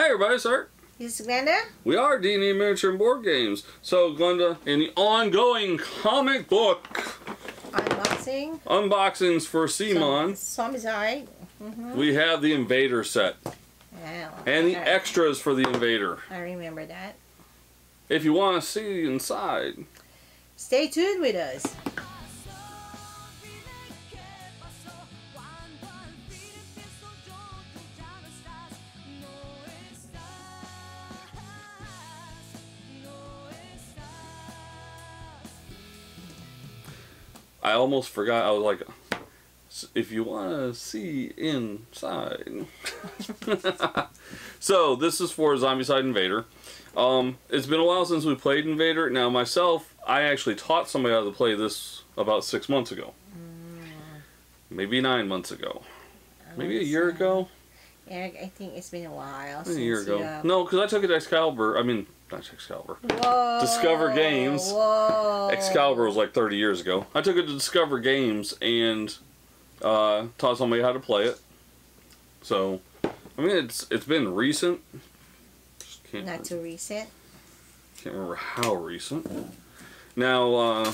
Hey everybody, it's Art. This is Glenda. We are D&D Miniature and Board Games. So Glenda, in the ongoing comic book unboxings for CMON, Zombicide, we have the Invader set. Yeah, and the extras for the Invader. I remember that. If you want to see inside, stay tuned with us. I almost forgot. I was like, if you want to see inside. So this is for Zombicide Invader. It's been a while since we played Invader. Now myself, I actually taught somebody how to play this about 6 months ago. Maybe 9 months ago. Maybe a year ago. Yeah, I think it's been a while. A year ago. No, because I took it to Excalibur. I mean, not Excalibur. Whoa. Discover Games. Whoa. Excalibur was like 30 years ago. I took it to Discover Games and taught somebody how to play it. So, I mean, it's been recent. Not too recent. Can't remember how recent. Now,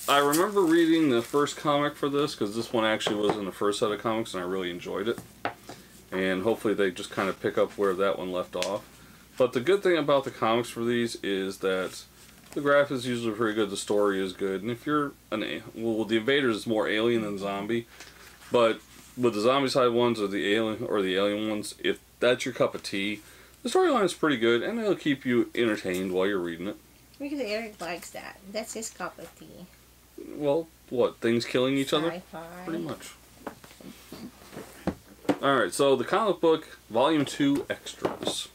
I remember reading the first comic for this, because this one actually was in the first set of comics, and I really enjoyed it. And hopefully they just kind of pick up where that one left off. But the good thing about the comics for these is that the graphics is usually pretty good, the story is good, and if you're well, the Invaders is more alien than zombie, but with the Zombicide ones or the alien ones, if that's your cup of tea, the storyline is pretty good, and it'll keep you entertained while you're reading it. Because Eric likes that. That's his cup of tea. Well, what? Things killing each other? Pretty much. Alright, so the comic book, Volume 2 Extras.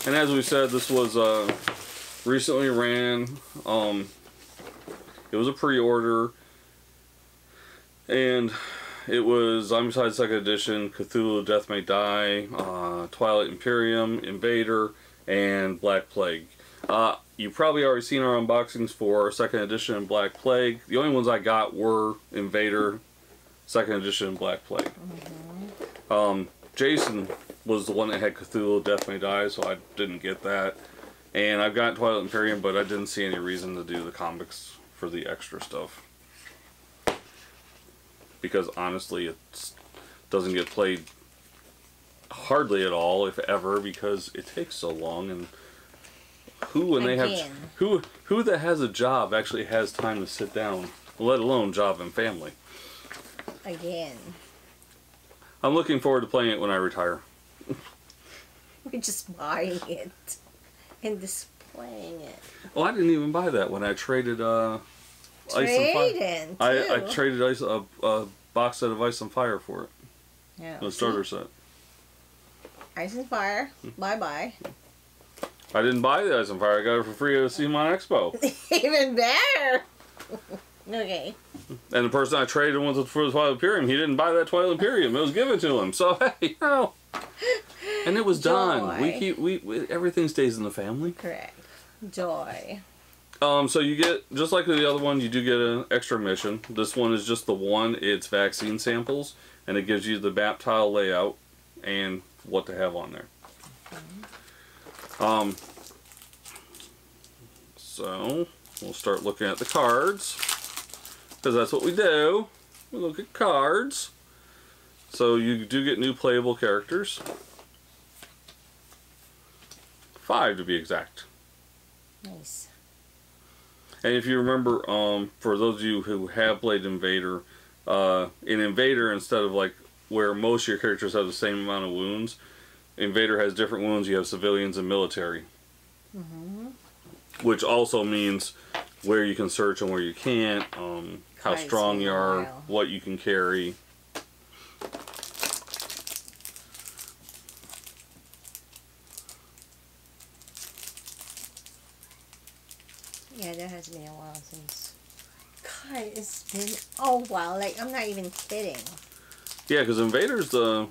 And as we said, this was recently ran. It was a pre-order. And it was Zombicide 2nd Edition, Cthulhu Death May Die, Twilight Imperium, Invader, and Black Plague. You've probably already seen our unboxings for 2nd Edition and Black Plague. The only ones I got were Invader, 2nd Edition, and Black Plague. Jason was the one that had Cthulhu Death May Die, so I didn't get that. And I've got Twilight Imperium, but I didn't see any reason to do the comics for the extra stuff. Because honestly, it doesn't get played hardly at all, if ever, because it takes so long, and who that has a job actually has time to sit down, let alone job and family. Again. I'm looking forward to playing it when I retire. We're just buying it and displaying it. Well, I didn't even buy that when I traded Ice and Fire. I traded a box set of Ice and Fire for it. Yeah. The starter set. Ice and Fire. Bye-bye. I didn't buy the Ice and Fire. I got it for free at CMON Expo. Even better. Okay. And the person I traded with for the Twilight Imperium, he didn't buy that Twilight Imperium. It was given to him. So, hey, you know. And it was done. We everything stays in the family. Correct. Joy. So you get, just like the other one, you do get an extra mission. This one is just the one. It's vaccine samples, and it gives you the map tile layout and what to have on there. So we'll start looking at the cards, because that's what we do. We look at cards. So you do get new playable characters. 5 to be exact. Nice. And if you remember, for those of you who have played Invader, in Invader, instead of like where most of your characters have the same amount of wounds, Invader has different wounds. You have civilians and military. Which also means where you can search and where you can't, how strong you are, what you can carry. Yeah, that has been a while since. God, it's been a while. Like, I'm not even kidding. Yeah, because Invader's is the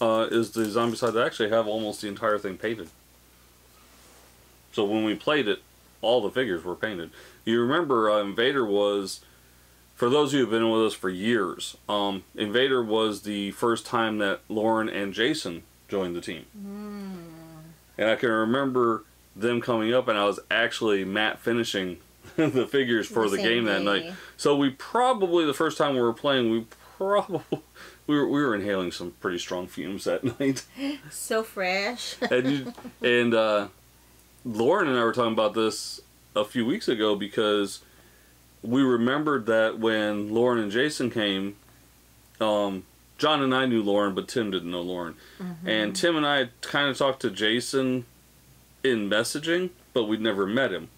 Zombicide that actually have almost the entire thing painted. So when we played it, all the figures were painted. You remember Invader was for those of you who've been with us for years, Invader was the first time that Lauren and Jason joined the team. And I can remember them coming up, and I was actually matte finishing the figures for the game that night. So we probably, the first time we were playing, we were inhaling some pretty strong fumes that night. So fresh. and Lauren and I were talking about this a few weeks ago because we remembered that when Lauren and Jason came, John and I knew Lauren, but Tim didn't know Lauren. And Tim and I kind of talked to Jason in messaging, but we'd never met him.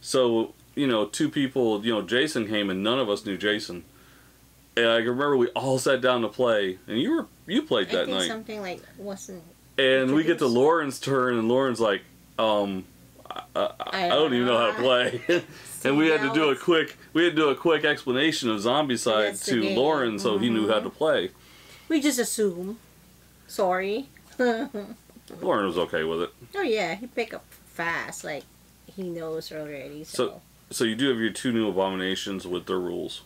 So, you know, two people, you know, Jason came and none of us knew Jason. And I remember we all sat down to play, and you played that night. Something like wasn't. And we get to Lauren's turn, and Lauren's like, I don't even know how to play. And we had to do a quick explanation of Zombicide to Lauren so he knew how to play. We just assume. Sorry. Lauren was okay with it. Oh yeah, he picked up fast, like he knows already. So you do have your two new abominations with their rules.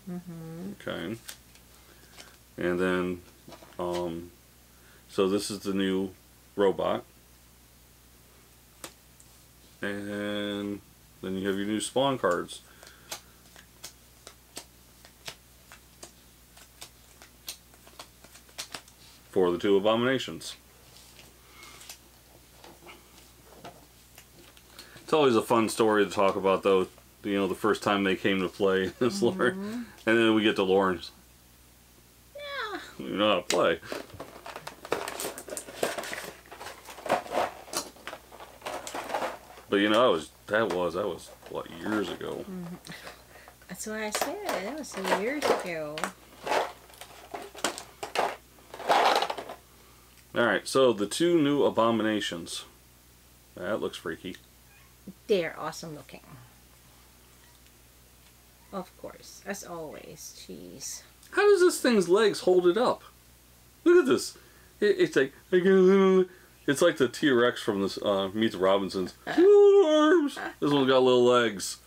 Okay. And then, so this is the new robot. And then you have your new spawn cards. For the two abominations. It's always a fun story to talk about, though. You know, the first time they came to play as Lauren, and then we get to Lauren's. Yeah. You know how to play. But you know, that was what, years ago. That's what I said. That was years ago. All right, so the two new abominations. That looks freaky. They're awesome looking. Of course, as always. Jeez. How does this thing's legs hold it up? Look at this. It's like the T-Rex from this Meet the Robinsons. Little arms. This one's got little legs.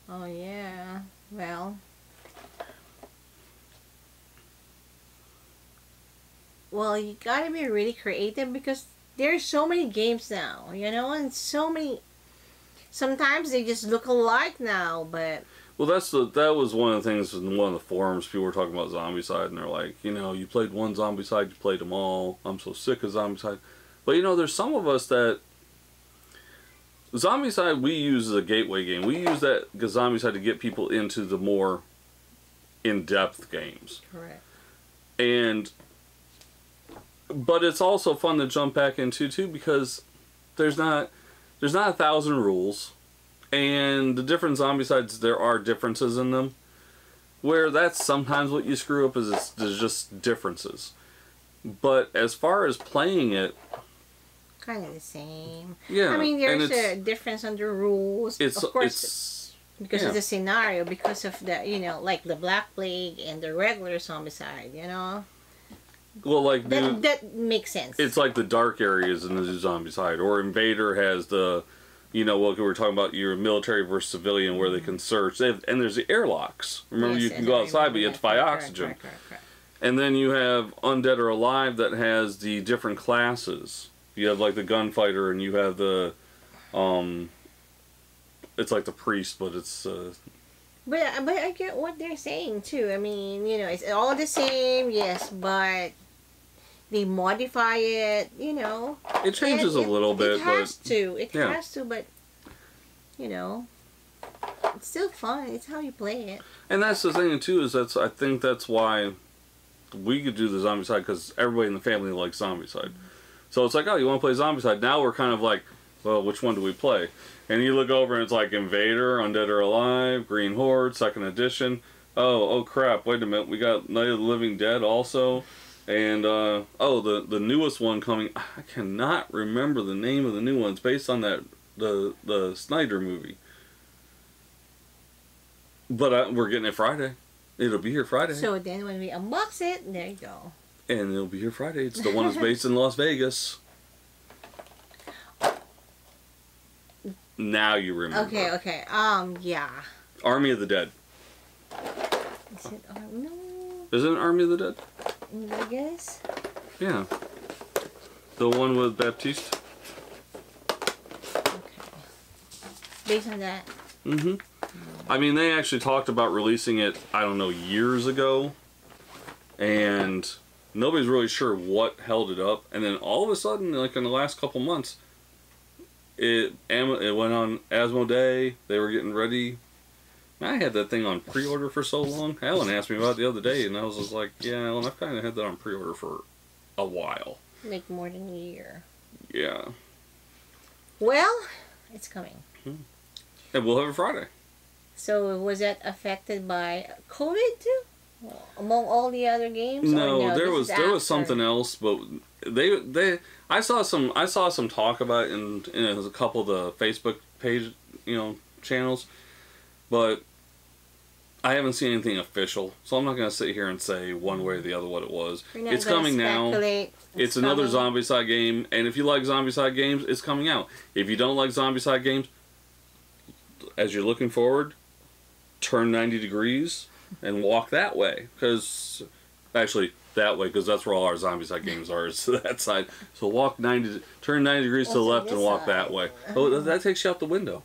Oh yeah. Well, you gotta be really creative because there's so many games now, you know, and so many. Sometimes they just look alike now, but. Well, that was one of the things in one of the forums. People were talking about Zombicide, and they're like, you know, you played one Zombicide, you played them all. I'm so sick of Zombicide. But you know, there's some of us that Zombicide we use as a gateway game. We use that Zombicide to get people into the more in-depth games. Correct. But it's also fun to jump back into too because there's not 1,000 rules. And the different Zombicides, there are differences in them. Where that's sometimes what you screw up is there's just differences. But as far as playing it... Kind of the same. Yeah. I mean, there's a difference on the rules. Of course, because of the scenario, because of the, you know, like the Black Plague and the regular Zombicide, you know? Well, like... That makes sense. It's like the dark areas in the Zombicide. Or Invader has the... You know, what we were talking about, your military versus civilian, where they can search. And there's the airlocks. Remember, you can go outside, but you have to buy oxygen. Correct. And then you have Undead or Alive that has the different classes. You have, like, the gunfighter, and you have the, it's like the priest, but it's, But I get what they're saying, too. I mean, you know, it's all the same, yes, but... They modify it, you know. It changes a little bit, but... It has to, but, you know, it's still fun. It's how you play it. And that's the thing, too, is I think that's why we could do the Zombicide, because everybody in the family likes Zombicide. So it's like, oh, you want to play Zombicide? Now we're kind of like, well, which one do we play? And you look over and it's like Invader, Undead or Alive, Green Horde, 2nd edition. Oh crap, wait a minute, we got Night of the Living Dead also. And, the newest one coming, I cannot remember the name of the new one. It's based on the Snyder movie. But we're getting it Friday. It'll be here Friday. So then when we unbox it, there you go. And it'll be here Friday. It's the one that's based in Las Vegas. Now you remember. Okay. Yeah. Army of the Dead. Is it no? Is it an Army of the Dead? I guess. Yeah. The one with Baptiste. Okay. Based on that. Mm-hmm. I mean, they actually talked about releasing it, I don't know, years ago. And nobody's really sure what held it up. And then all of a sudden, like in the last couple months, it went on Asmodee. They were getting ready. I had that thing on pre-order for so long. Alan asked me about it the other day, and I was just like, yeah, Alan, I've kind of had that on pre-order for a while. Like more than a year. Yeah. Well, it's coming. And we'll have it Friday. So was that affected by COVID too? Among all the other games? No, there was after? something else, but I saw some talk about it in a couple of the Facebook page, channels, but I haven't seen anything official, so I'm not going to sit here and say one way or the other what it was. It's coming now. It's another Zombicide game, and if you like Zombicide games, it's coming out. If you don't like Zombicide games, as you're looking forward, turn 90 degrees and walk that way, because actually that way, because that's where all our Zombicide games are, is to that side. So turn 90 degrees to the left and walk that way. Oh, that takes you out the window.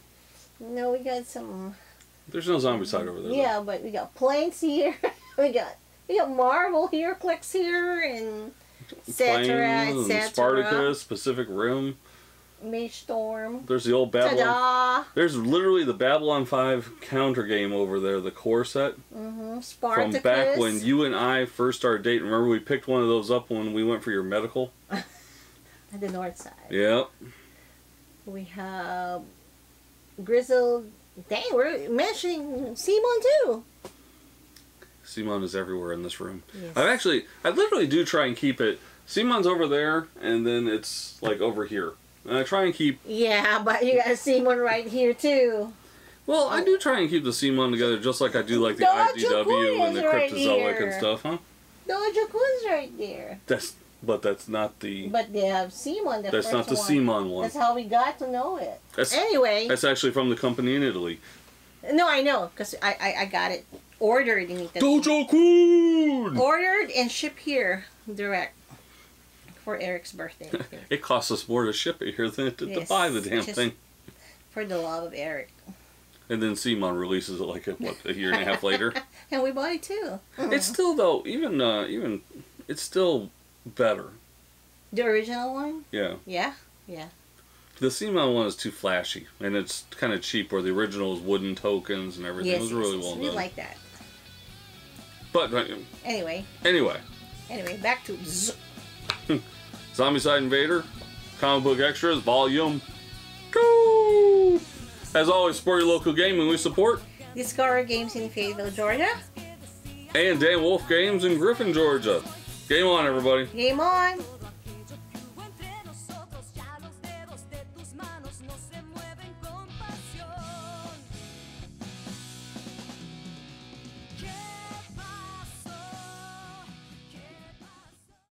No, we got some. There's no Zombicide over there. Yeah, but we got planes here. we got Marvel here, Clicks here, and etc. etc. Spartacus, Pacific Rim. Mage Storm. There's the old Babylon. Ta-da! There's literally the Babylon 5 counter game over there, the core set. Spartacus. From back when you and I first started dating. Remember we picked one of those up when we went for your medical? At the north side. Yep. We have Grizzled. Dang, we're mentioning CMON too. CMON is everywhere in this room. Yes. I literally do try and keep it. CMON's over there, and then it's like over here. And I try and keep... Yeah, but you got CMON right here too. Well, I do try and keep the CMON together just like I do like the IDW and the Cryptozoic and stuff, huh? Dojo Kun's right there. But that's not the... But they have CMON, that's not the CMON one. That's how we got to know it. Anyway. That's actually from the company in Italy. No, I know, because I got it ordered in Italy. Dojo Kun! Ordered and shipped here, direct. For Eric's birthday. It costs us more to ship it here than to buy the damn thing. For the love of Eric. And then CMON releases it like a year and a half later. And we bought it too. It's still though even it's still better. The original one? Yeah. Yeah. Yeah. The CMON one is too flashy and it's kind of cheap. Where the original is wooden tokens and everything. Yes, it was really well done. We like that. But anyway, back to Zombicide Invader, Comic Book Extras, Volume 2. As always, support your local gaming. We support Discover Games in Fayetteville, Georgia. And Dan Wolf Games in Griffin, Georgia. Game on, everybody. Game on.